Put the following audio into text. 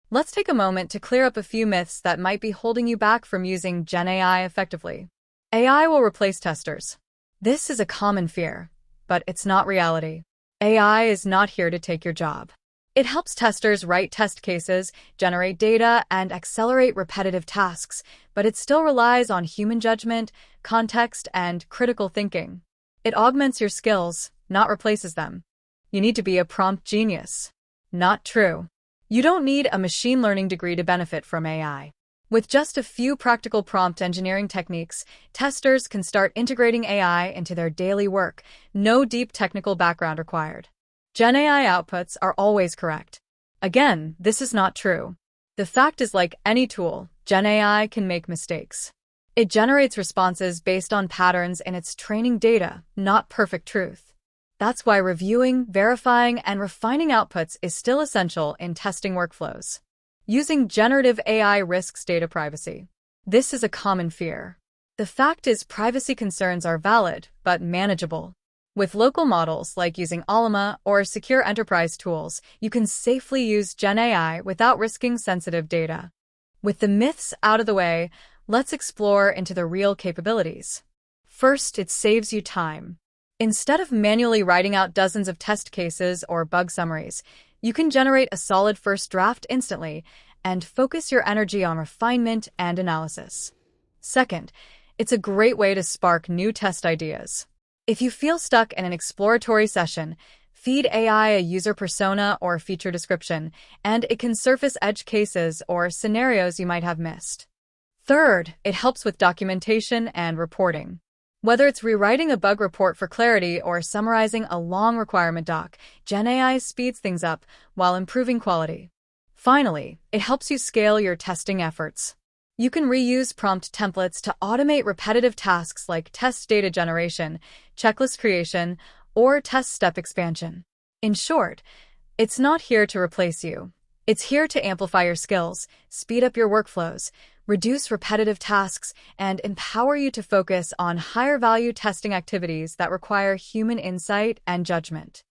Let's take a moment to clear up a few myths that might be holding you back from using GenAI effectively. AI will replace testers. This is a common fear, but it's not reality. AI is not here to take your job. It helps testers write test cases, generate data, and accelerate repetitive tasks, but it still relies on human judgment, context, and critical thinking. It augments your skills, not replaces them. You need to be a prompt genius. Not true. You don't need a machine learning degree to benefit from AI. With just a few practical prompt engineering techniques, testers can start integrating AI into their daily work, no deep technical background required. GenAI outputs are always correct. Again, this is not true. The fact is, like any tool, GenAI can make mistakes. It generates responses based on patterns in its training data, not perfect truth. That's why reviewing, verifying, and refining outputs is still essential in testing workflows. Using generative AI risks data privacy. This is a common fear. The fact is, privacy concerns are valid, but manageable. With local models like using Llama or secure enterprise tools, you can safely use GenAI without risking sensitive data. With the myths out of the way, let's explore into the real capabilities. First, it saves you time. Instead of manually writing out dozens of test cases or bug summaries, you can generate a solid first draft instantly and focus your energy on refinement and analysis. Second, it's a great way to spark new test ideas. If you feel stuck in an exploratory session, feed AI a user persona or feature description, and it can surface edge cases or scenarios you might have missed. Third, it helps with documentation and reporting. Whether it's rewriting a bug report for clarity or summarizing a long requirement doc, GenAI speeds things up while improving quality. Finally, it helps you scale your testing efforts. You can reuse prompt templates to automate repetitive tasks like test data generation, checklist creation, or test step expansion. In short, it's not here to replace you. It's here to amplify your skills, speed up your workflows, reduce repetitive tasks, and empower you to focus on higher-value testing activities that require human insight and judgment.